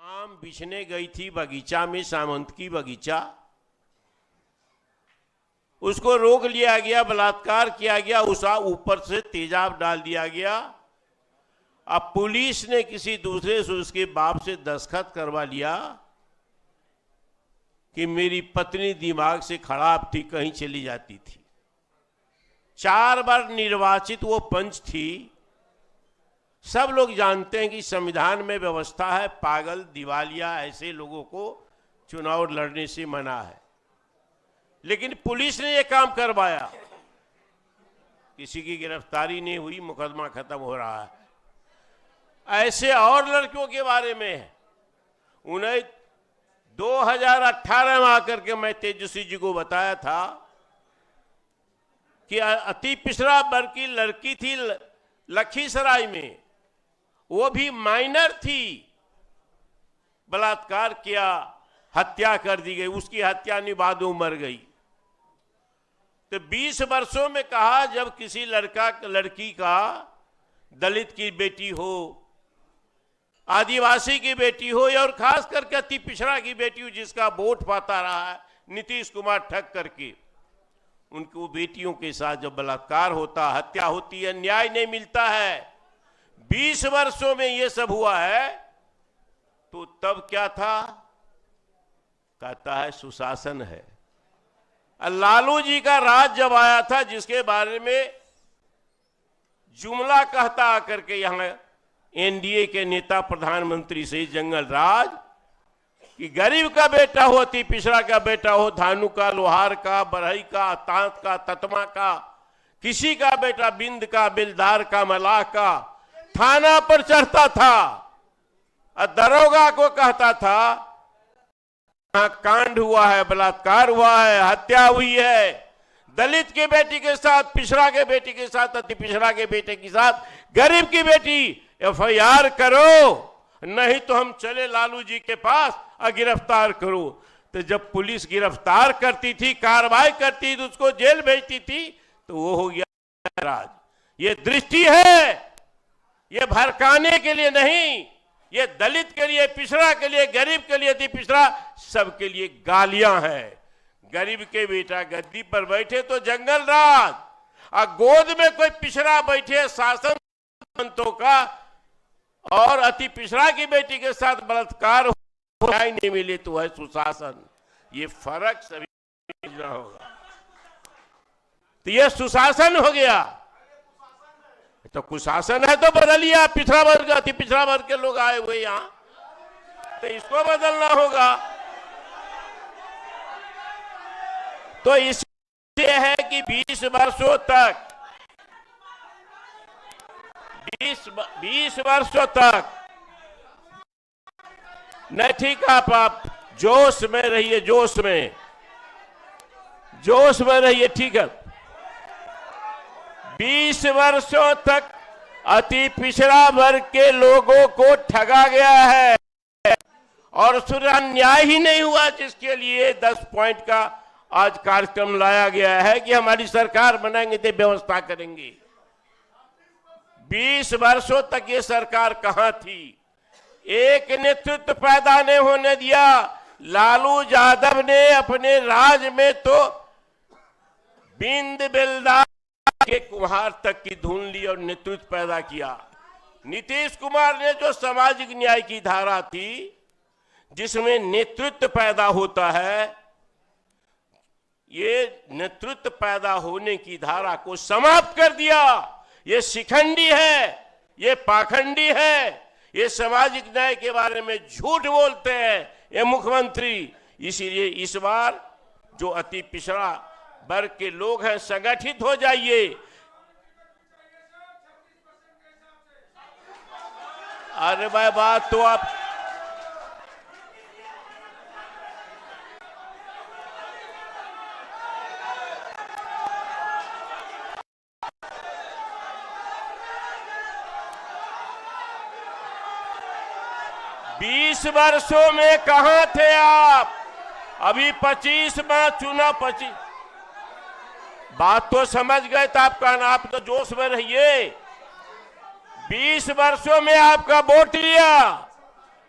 आम बिछने गई थी बगीचा में, सामंत की बगीचा, उसको रोक लिया गया, बलात्कार किया गया, उसा ऊपर से तेजाब डाल दिया गया। अब पुलिस ने किसी दूसरे से उसके बाप से दस्तखत करवा लिया कि मेरी पत्नी दिमाग से खराब थी, कहीं चली जाती थी। 4 बार निर्वाचित वो पंच थी। सब लोग जानते हैं कि संविधान में व्यवस्था है, पागल दिवालिया ऐसे लोगों को चुनाव लड़ने से मना है, लेकिन पुलिस ने ये काम करवाया। किसी की गिरफ्तारी नहीं हुई, मुकदमा खत्म हो रहा है। ऐसे और लड़कियों के बारे में है। उन्हें 2018 में आकर के मैं तेजस्वी जी को बताया था कि अति पिछड़ा वर्ग की लड़की थी लखीसराय में, वो भी माइनर थी, बलात्कार किया, हत्या कर दी गई, उसकी हत्या नहीं, बाद में मर गई। तो 20 वर्षों में कहा, जब किसी लड़की का, दलित की बेटी हो, आदिवासी की बेटी हो, और खास करके अति पिछड़ा की बेटी हो, जिसका वोट पाता रहा है नीतीश कुमार ठग करके, उनको बेटियों के साथ जब बलात्कार होता, हत्या होती है, न्याय नहीं मिलता है, 20 वर्षों में ये सब हुआ है, तो तब क्या था? कहता है सुशासन है। लालू जी का राज जब आया था, जिसके बारे में जुमला कहता आकर के यहां एनडीए के नेता प्रधानमंत्री से जंगल राज, कि गरीब का बेटा हो, अति पिछड़ा का बेटा हो, धानु का, लोहार का, बरहई का, तांत का, ततमा का, किसी का बेटा बिंद का, बिलदार का, मलाह का, थाना पर चढ़ता था और दरोगा को कहता था कांड हुआ है, बलात्कार हुआ है, हत्या हुई है, दलित के बेटी के साथ, पिछड़ा के बेटी के साथ, अति पिछड़ा के बेटे के साथ, गरीब की बेटी, एफआईआर करो, नहीं तो हम चले लालू जी के पास और गिरफ्तार करो। तो जब पुलिस गिरफ्तार करती थी, कार्रवाई करती थी, उसको जेल भेजती थी, तो वो हो गया राज। ये दृष्टि है, ये भड़काने के लिए नहीं, ये दलित के लिए, पिछड़ा के लिए, गरीब के लिए, अति पिछड़ा, सबके लिए गालियां हैं। गरीब के बेटा गद्दी पर बैठे तो जंगल राज, और गोद में कोई पिछड़ा बैठे शासन मंत्रों का, और अति पिछड़ा की बेटी के साथ बलात्कार न्याय नहीं मिले तो है सुशासन। ये फर्क सभी समझना होगा। तो ये सुशासन हो गया। तो कुशासन है तो बदलिए। पिछड़ा वर्ग, अति पिछड़ा वर्ग के लोग आए हुए यहां, तो इसको बदलना होगा। तो इससे है कि 20 वर्षों तक 20 वर्षों तक नहीं, ठीक है, आप जोश में रहिए, जोश में रहिए, ठीक है। 20 वर्षों तक अति पिछड़ा वर्ग के लोगों को ठगा गया है और सुधा न्याय ही नहीं हुआ, जिसके लिए 10 पॉइंट का आज कार्यक्रम लाया गया है कि हमारी सरकार बनाएंगे तो व्यवस्था करेंगे। 20 वर्षों तक ये सरकार कहां थी? एक नेतृत्व पैदा नहीं होने दिया। लालू यादव ने अपने राज में तो बिंद बिलदार के कुम्हार तक की धुन ली और नेतृत्व पैदा किया। नीतीश कुमार ने जो सामाजिक न्याय की धारा थी, जिसमें नेतृत्व पैदा होता है, ये नेतृत्व पैदा होने की धारा को समाप्त कर दिया। ये शिखंडी है, ये पाखंडी है, ये सामाजिक न्याय के बारे में झूठ बोलते हैं ये मुख्यमंत्री। इसीलिए इस बार जो अति पिछड़ा वर्ग के लोग हैं, संगठित हो जाइए। अरे भाई, बात तो आप 20 वर्षों में कहां थे आप? अभी 25 में चुना, 25 बात तो समझ गए तो आप तो जोश में रहिए। 20 वर्षों में आपका वोट लिया,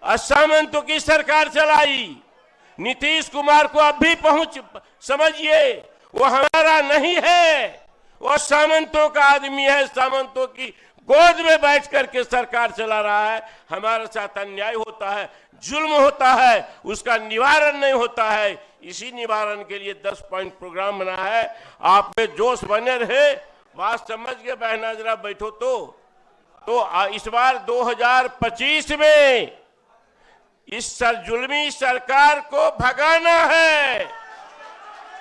सामंतों की सरकार चलाई। नीतीश कुमार को अब भी पहुंच समझिए, वो हमारा नहीं है, वो सामंतों का आदमी है। सामंतों की गोद में बैठ करके सरकार चला रहा है। हमारे साथ अन्याय होता है, जुल्म होता है, उसका निवारण नहीं होता है। इसी निवारण के लिए 10 पॉइंट प्रोग्राम बना है। आप में जोश बने रहे, बात समझ के बहना जरा बैठो। तो इस बार 2025 में इस जुल्मी सरकार को भगाना है।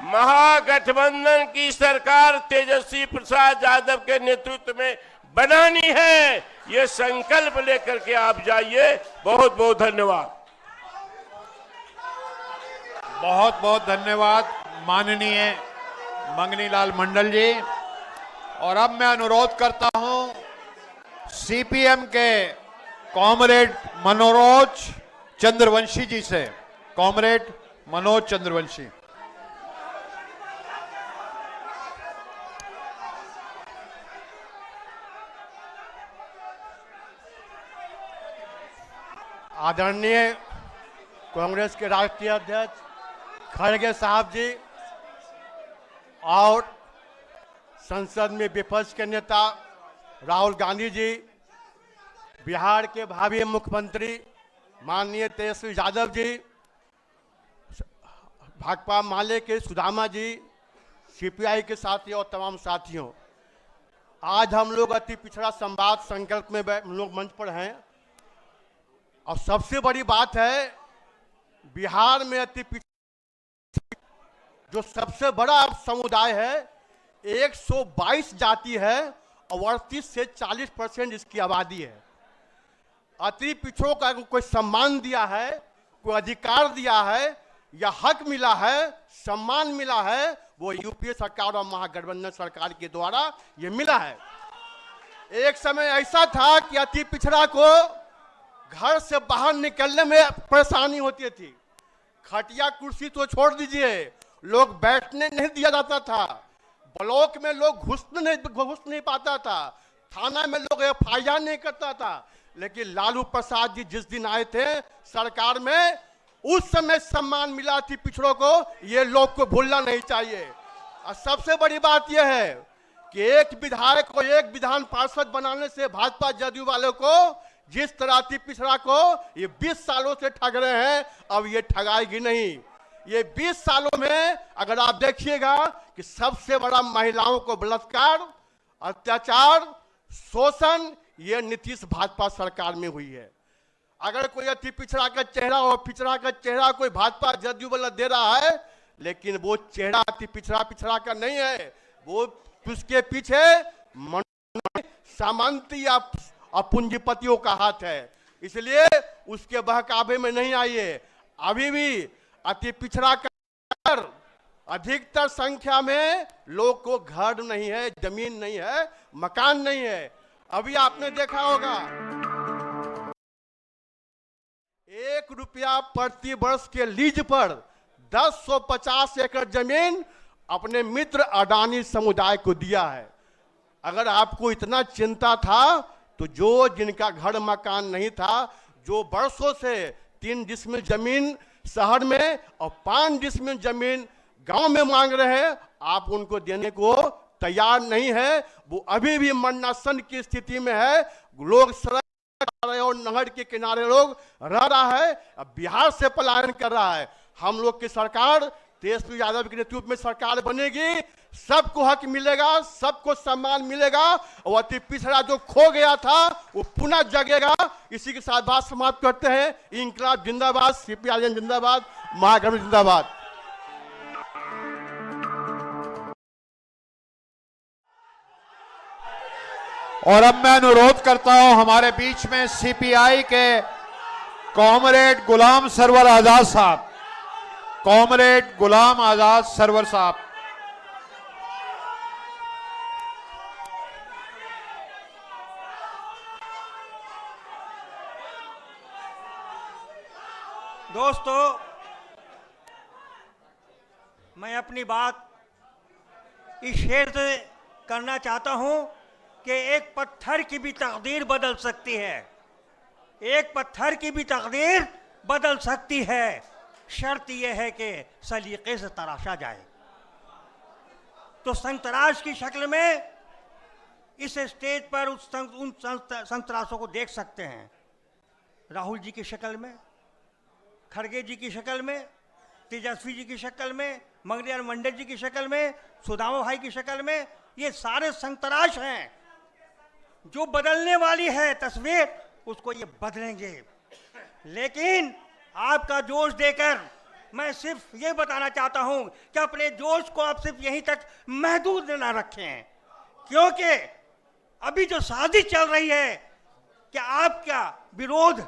महागठबंधन की सरकार तेजस्वी प्रसाद यादव के नेतृत्व में बनानी है। ये संकल्प लेकर के आप जाइए। बहुत बहुत धन्यवाद। बहुत बहुत धन्यवाद माननीय मंगनी लाल मंडल जी। और अब मैं अनुरोध करता हूं सीपीएम के कॉमरेड मनोज चंद्रवंशी जी से। कॉमरेड मनोज चंद्रवंशी। आदरणीय कांग्रेस के राष्ट्रीय अध्यक्ष खड़गे साहब जी और संसद में विपक्ष के नेता राहुल गांधी जी, बिहार के भावी मुख्यमंत्री माननीय तेजस्वी यादव जी, भाकपा माले के सुदामा जी, सीपीआई के साथी और तमाम साथियों, आज हम लोग अति पिछड़ा संवाद संकल्प में हम लोग मंच पर हैं। और सबसे बड़ी बात है, बिहार में अति पिछड़ा जो सबसे बड़ा समुदाय है, 122 जाति है और 38 से 40% इसकी आबादी है। अति पिछड़ों का कोई सम्मान दिया है, कोई अधिकार दिया है या हक मिला है, सम्मान मिला है, वो यूपीए सरकार और महागठबंधन सरकार के द्वारा ये मिला है। एक समय ऐसा था कि अति पिछड़ा को घर से बाहर निकलने में परेशानी होती थी। खटिया कुर्सी तो छोड़ दीजिए, लोग बैठने नहीं दिया जाता था। ब्लॉक में लोग घुस नहीं पाता था। थाना में लोग एफआईआर नहीं करता था। लेकिन लालू प्रसाद जी जिस दिन आए थे सरकार में, उस समय सम्मान मिला थी पिछड़ों को। ये लोग को भूलना नहीं चाहिए। और सबसे बड़ी बात यह है कि एक विधायक को एक विधान पार्षद बनाने से भाजपा जदयू वालों को जिस तरह थी पिछड़ा को ये 20 सालों से ठग रहे हैं, अब ये ठगाएगी नहीं। ये 20 सालों में अगर आप देखिएगा कि सबसे बड़ा महिलाओं को बलात्कार, अत्याचार, शोषण ये नीतीश भाजपा सरकार में हुई है। अगर कोई अति पिछड़ा का चेहरा और पिछड़ा का चेहरा कोई भाजपा जदयू वाला दे रहा है, लेकिन वो चेहरा अति पिछड़ा का नहीं है। वो उसके पीछे सामंत या पूंजीपतियों का हाथ है। इसलिए उसके बहकावे में नहीं आइए। अभी भी अति पिछड़ा का अधिकतर संख्या में लोग को घर नहीं है, जमीन नहीं है, मकान नहीं है। अभी आपने देखा होगा 1 रुपया प्रति वर्ष के लीज पर 1050 एकड़ जमीन अपने मित्र अडानी समुदाय को दिया है। अगर आपको इतना चिंता था तो जो जिनका घर मकान नहीं था, जो वर्षों से 3 डिसमिल जमीन शहर में और 5 डिसमिल जमीन गांव में मांग रहे हैं, आप उनको देने को तैयार नहीं है। वो अभी भी मरणासन की स्थिति में है। लोग सड़क और नहर के किनारे लोग रह रहा है। अब बिहार से पलायन कर रहा है। हम लोग की सरकार तेजस्वी यादव के नेतृत्व में सरकार बनेगी। सबको हक मिलेगा, सबको सम्मान मिलेगा और अति पिछड़ा जो खो गया था वो पुनः जगेगा। इसी के साथ बात समाप्त करते हैं। इंकलाब जिंदाबाद, सीपीआई जिंदाबाद, महागठबंधन जिंदाबाद। और अब मैं अनुरोध करता हूं हमारे बीच में सीपीआई के कॉमरेड गुलाम सरवर आजाद साहब। कॉमरेड गुलाम आजाद सरवर साहब। दोस्तों, मैं अपनी बात इस शेर से करना चाहता हूं कि एक पत्थर की भी तकदीर बदल सकती है। एक पत्थर की भी तकदीर बदल सकती है, शर्त यह है कि सलीके से तराशा जाए। तो संतराश की शक्ल में इस स्टेज पर उन संतराशों को देख सकते हैं, राहुल जी की शक्ल में, खड़गे जी की शक्ल में, तेजस्वी जी की शक्ल में, मंगलियार मंडल जी की शक्ल में, सुदामा भाई की शक्ल में। ये सारे संतराश हैं। जो बदलने वाली है तस्वीर, उसको ये बदलेंगे। लेकिन आपका जोश देकर मैं सिर्फ ये बताना चाहता हूं कि अपने जोश को आप सिर्फ यहीं तक महदूद न रखें, क्योंकि अभी जो साजिश चल रही है कि आपका विरोध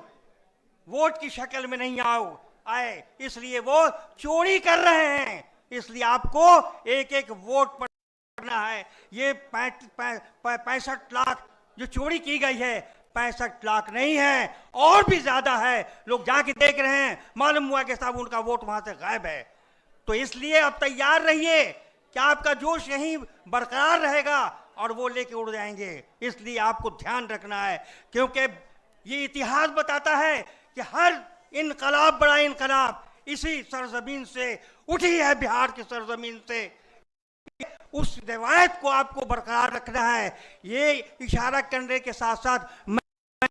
वोट की शक्ल में नहीं आए, इसलिए वो चोरी कर रहे हैं। इसलिए आपको एक एक वोट पड़ना है। ये 65 लाख जो चोरी की गई है, 65 लाख नहीं है, और भी ज्यादा है। लोग जाके देख रहे हैं, मालूम हुआ कि साहब उनका वोट वहां से गायब है। तो इसलिए अब तैयार रहिए कि आपका जोश यहीं बरकरार रहेगा और वो लेके उड़ जाएंगे। इसलिए आपको ध्यान रखना है, क्योंकि ये इतिहास बताता है कि हर इनकलाब, बड़ा इनकलाब इसी सरजमीन से उठी है, बिहार की सरजमीन से। उस रिवायत को आपको बरकरार रखना है। ये इशारा करने के साथ साथ मैं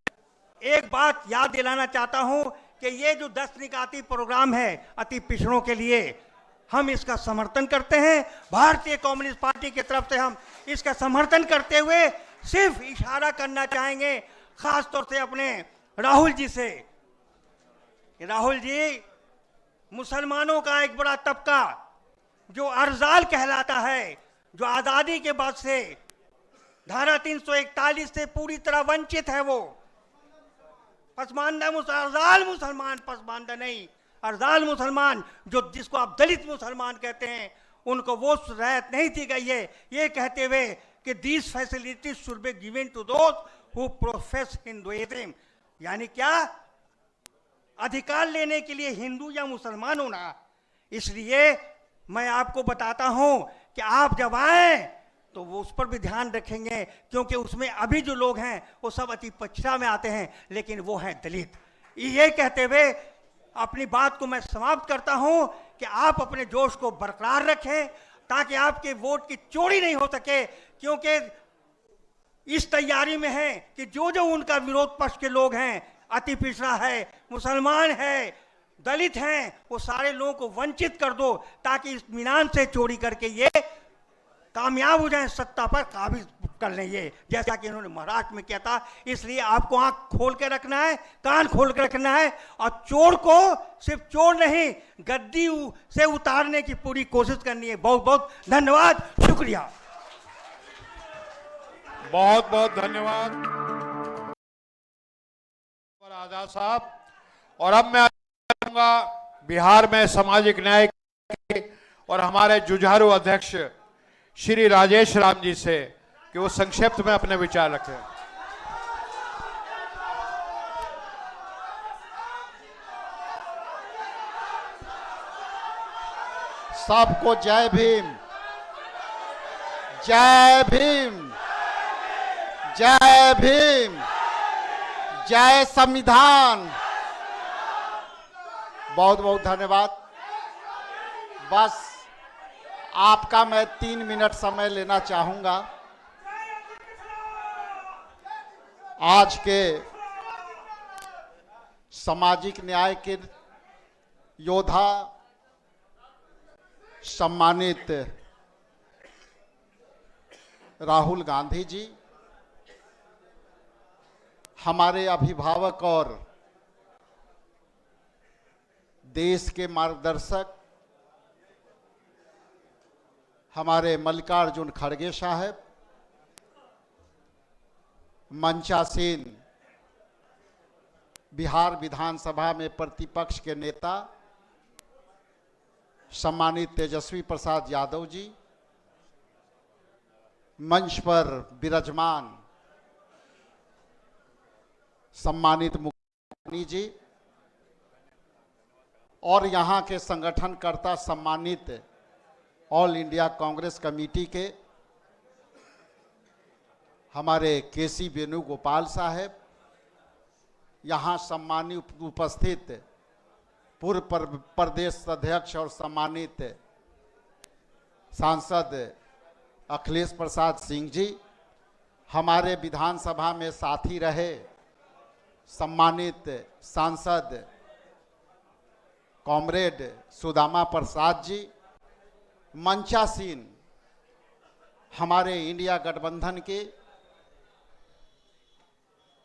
एक बात याद दिलाना चाहता हूं कि ये जो 10 निकाती प्रोग्राम है अति पिछड़ों के लिए, हम इसका समर्थन करते हैं। भारतीय कम्युनिस्ट पार्टी की तरफ से हम इसका समर्थन करते हुए सिर्फ इशारा करना चाहेंगे, खास तौर से अपने राहुल जी से। राहुल जी, मुसलमानों का एक बड़ा तबका जो अर्जाल कहलाता है, जो आजादी के बाद से धारा 341 से पूरी तरह वंचित है, वो पसमानदा अर्जाल मुसलमान, पसमानदा नहीं, अर्जाल मुसलमान, जो जिसको आप दलित मुसलमान कहते हैं, उनको वो रियायत नहीं दी गई है। ये कहते हुए कि these facilities should be given to those who profess Hinduism, यानी क्या, अधिकार लेने के लिए हिंदू या मुसलमान होना। इसलिए मैं आपको बताता हूं कि आप जब आए तो वो उस पर भी ध्यान रखेंगे, क्योंकि उसमें अभी जो लोग हैं वो सब अति पछड़ा में आते हैं, लेकिन वो हैं दलित। ये कहते हुए अपनी बात को मैं समाप्त करता हूं कि आप अपने जोश को बरकरार रखें, ताकि आपके वोट की चोरी नहीं हो सके, क्योंकि इस तैयारी में है कि जो जो उनका विरोध पक्ष के लोग हैं, अति पिछड़ा है, मुसलमान है, दलित हैं, वो सारे लोगों को वंचित कर दो, ताकि इत्मीनान से चोरी करके ये कामयाब हो जाए, सत्ता पर काबिज कर लें, ये जैसा कि इन्होंने महाराष्ट्र में किया था। इसलिए आपको आंख खोल के रखना है, कान खोल के रखना है, और चोर को सिर्फ चोर नहीं, गद्दी से उतारने की पूरी कोशिश करनी है। बहुत बहुत धन्यवाद, शुक्रिया। बहुत बहुत धन्यवाद आजाद साहब। और अब मैं आऊंगा बिहार में सामाजिक न्याय और हमारे जुझारू अध्यक्ष श्री राजेश राम जी से कि वो संक्षिप्त में अपने विचार रखें। सबको जय भीम, जय भीम, जय भीम, जय संविधान। बहुत बहुत धन्यवाद। बस आपका मैं 3 मिनट समय लेना चाहूंगा। आज के सामाजिक न्याय के योद्धा सम्मानित राहुल गांधी जी, हमारे अभिभावक और देश के मार्गदर्शक हमारे मल्लिकार्जुन खड़गे साहब, मंचासीन बिहार विधानसभा में प्रतिपक्ष के नेता सम्मानित तेजस्वी प्रसाद यादव जी, मंच पर विराजमान सम्मानित मुखर्जी जी, और यहाँ के संगठनकर्ता सम्मानित ऑल इंडिया कांग्रेस कमेटी के हमारे केसी वेणुगोपाल साहब, यहाँ सम्मानित उपस्थित पूर्व प्रदेश अध्यक्ष और सम्मानित सांसद अखिलेश प्रसाद सिंह जी, हमारे विधानसभा में साथी रहे सम्मानित सांसद कॉमरेड सुदामा प्रसाद जी, मंचासीन हमारे इंडिया गठबंधन के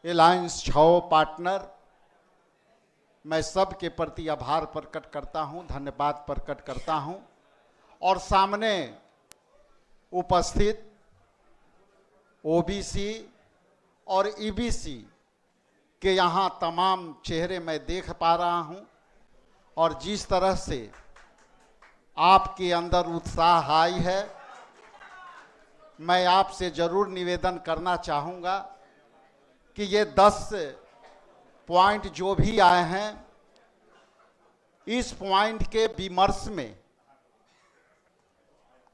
अलायंस 6 पार्टनर, मैं सब के प्रति आभार प्रकट करता हूं, धन्यवाद प्रकट करता हूं। और सामने उपस्थित ओबीसी और ईबीसी के यहाँ तमाम चेहरे मैं देख पा रहा हूं, और जिस तरह से आपके अंदर उत्साह आई है, मैं आपसे जरूर निवेदन करना चाहूँगा कि ये 10 पॉइंट जो भी आए हैं, इस पॉइंट के विमर्श में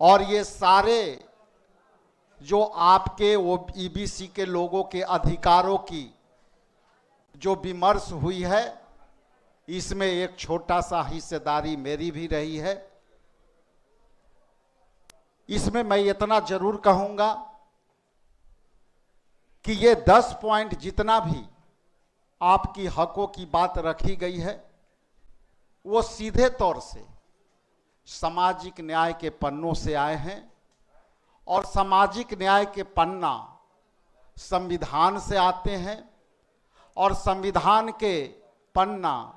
और ये सारे जो आपके ईबीसी के लोगों के अधिकारों की जो विमर्श हुई है, इसमें एक छोटा सा हिस्सेदारी मेरी भी रही है। इसमें मैं इतना जरूर कहूंगा कि ये 10 पॉइंट जितना भी आपकी हकों की बात रखी गई है, वो सीधे तौर से सामाजिक न्याय के पन्नों से आए हैं, और सामाजिक न्याय के पन्ना संविधान से आते हैं, और संविधान के पन्ना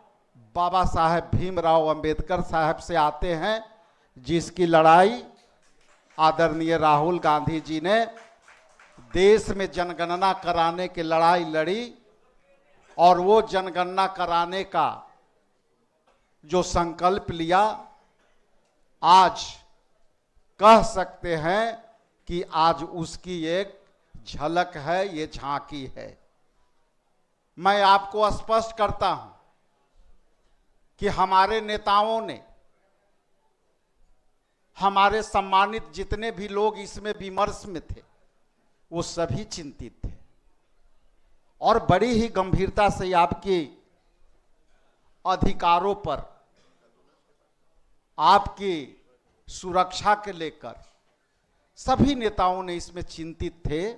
बाबा साहेब भीमराव अंबेडकर साहब से आते हैं, जिसकी लड़ाई आदरणीय राहुल गांधी जी ने देश में जनगणना कराने की लड़ाई लड़ी, और वो जनगणना कराने का जो संकल्प लिया, आज कह सकते हैं कि आज उसकी एक झलक है, ये झांकी है। मैं आपको स्पष्ट करता हूं कि हमारे नेताओं ने, हमारे सम्मानित जितने भी लोग इसमें विमर्श में थे, वो सभी चिंतित थे, और बड़ी ही गंभीरता से आपके अधिकारों पर, आपकी सुरक्षा के लेकर सभी नेताओं ने इसमें चिंतित थे,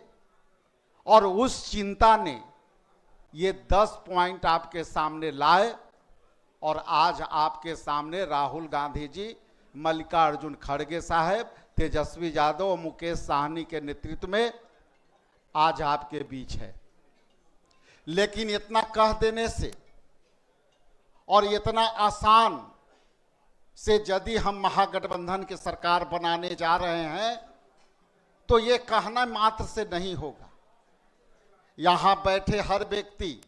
और उस चिंता ने ये 10 पॉइंट आपके सामने लाए, और आज आपके सामने राहुल गांधी जी, मल्लिकार्जुन खड़गे साहब, तेजस्वी यादव और मुकेश साहनी के नेतृत्व में आज आपके बीच है। लेकिन इतना कह देने से और इतना आसान से यदि हम महागठबंधन की सरकार बनाने जा रहे हैं, तो ये कहना मात्र से नहीं होगा। यहां बैठे हर व्यक्ति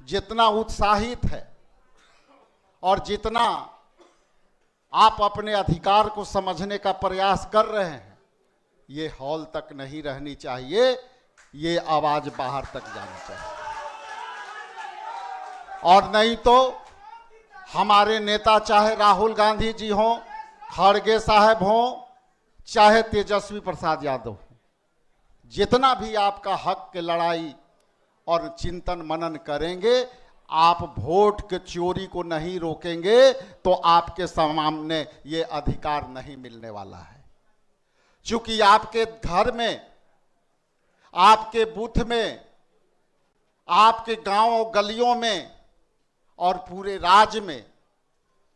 जितना उत्साहित है और जितना आप अपने अधिकार को समझने का प्रयास कर रहे हैं, ये हॉल तक नहीं रहनी चाहिए, ये आवाज बाहर तक जानी चाहिए। और नहीं तो हमारे नेता चाहे राहुल गांधी जी हों, खड़गे साहब हों, चाहे तेजस्वी प्रसाद यादव हों, जितना भी आपका हक की लड़ाई और चिंतन मनन करेंगे, आप वोट के चोरी को नहीं रोकेंगे तो आपके सामने ये अधिकार नहीं मिलने वाला है। क्योंकि आपके घर में, आपके बूथ में, आपके गांव गलियों में और पूरे राज्य में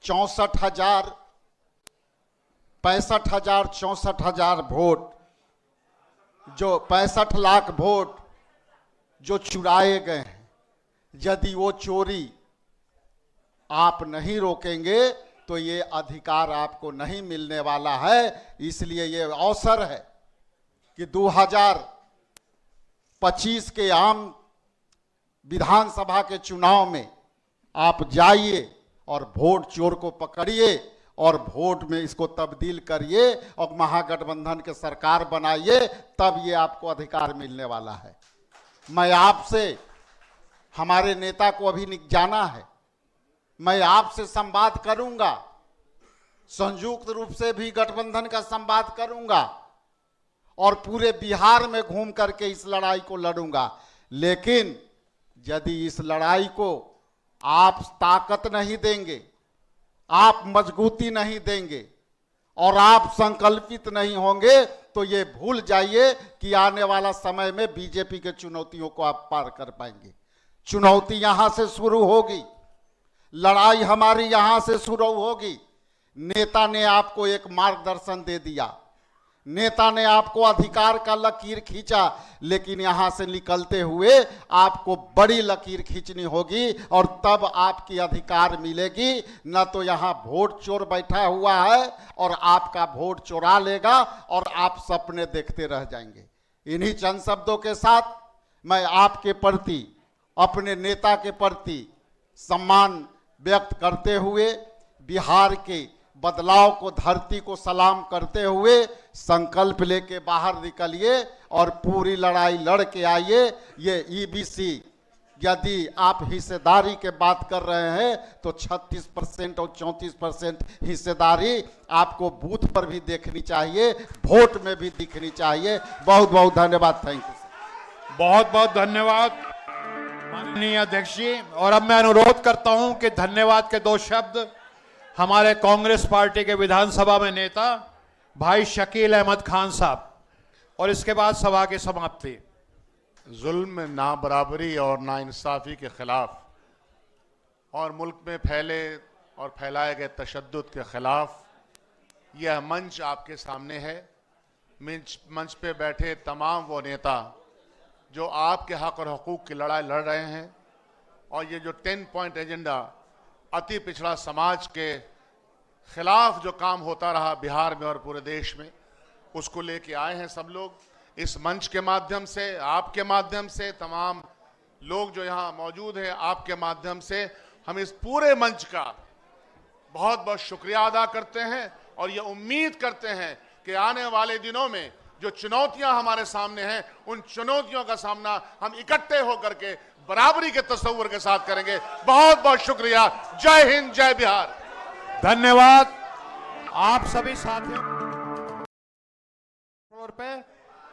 64,000 64,000 वोट, जो 65 लाख वोट जो चुराए गए हैं, यदि वो चोरी आप नहीं रोकेंगे तो ये अधिकार आपको नहीं मिलने वाला है। इसलिए ये अवसर है कि 2025 के आम विधानसभा के चुनाव में आप जाइए और वोट चोर को पकड़िए और वोट में इसको तब्दील करिए और महागठबंधन की सरकार बनाइए, तब ये आपको अधिकार मिलने वाला है। मैं आपसे, हमारे नेता को अभी जाना है, मैं आपसे संवाद करूंगा, संयुक्त रूप से भी गठबंधन का संवाद करूंगा और पूरे बिहार में घूम करके इस लड़ाई को लड़ूंगा। लेकिन यदि इस लड़ाई को आप ताकत नहीं देंगे, आप मजबूती नहीं देंगे और आप संकल्पित नहीं होंगे तो ये भूल जाइए कि आने वाला समय में बीजेपी के चुनौतियों को आप पार कर पाएंगे। चुनौती यहां से शुरू होगी, लड़ाई हमारी यहां से शुरू होगी। नेता ने आपको एक मार्गदर्शन दे दिया, नेता ने आपको अधिकार का लकीर खींचा, लेकिन यहां से निकलते हुए आपको बड़ी लकीर खींचनी होगी और तब आपकी अधिकार मिलेगी। न तो यहां वोट चोर बैठा हुआ है और आपका वोट चोरा लेगा और आप सपने देखते रह जाएंगे। इन्हीं चंद शब्दों के साथ मैं आपके प्रति, अपने नेता के प्रति सम्मान व्यक्त करते हुए, बिहार के बदलाव को, धरती को सलाम करते हुए संकल्प लेके बाहर निकलिए और पूरी लड़ाई लड़ के आइए। ये ईबीसी, यदि आप हिस्सेदारी के बात कर रहे हैं तो 36% और 34% हिस्सेदारी आपको बूथ पर भी देखनी चाहिए, वोट में भी दिखनी चाहिए। बहुत बहुत धन्यवाद। Thank you. बहुत बहुत धन्यवाद माननीय अध्यक्ष जी। और अब मैं अनुरोध करता हूं कि धन्यवाद के 2 शब्द हमारे कांग्रेस पार्टी के विधानसभा में नेता भाई शकील अहमद खान साहब, और इसके बाद सभा की समाप्ति। जुल्म, नाबराबरी और नाइंसाफ़ी के खिलाफ और मुल्क में फैले और फैलाए गए तशद्दुद के खिलाफ यह मंच आपके सामने है। मंच पे बैठे तमाम वो नेता जो आपके हक और हकूक़ की लड़ाई लड़ रहे हैं, और ये जो 10 पॉइंट एजेंडा अति पिछड़ा समाज के खिलाफ जो काम होता रहा बिहार में और पूरे देश में, उसको लेके आए हैं सब लोग। इस मंच के माध्यम से, आपके माध्यम से, तमाम लोग जो यहाँ मौजूद हैं आपके माध्यम से हम इस पूरे मंच का बहुत बहुत शुक्रिया अदा करते हैं और ये उम्मीद करते हैं कि आने वाले दिनों में जो चुनौतियां हमारे सामने हैं, उन चुनौतियों का सामना हम इकट्ठे होकर के बराबरी के तस्वुर के साथ करेंगे। बहुत बहुत शुक्रिया। जय हिंद, जय बिहार। धन्यवाद आप सभी साथियों। फ्लोर पे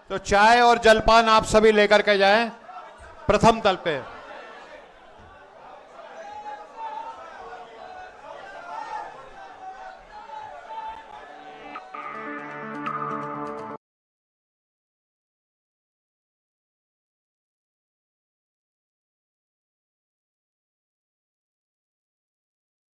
तो चाय और जलपान आप सभी लेकर के जाएं प्रथम तल पे।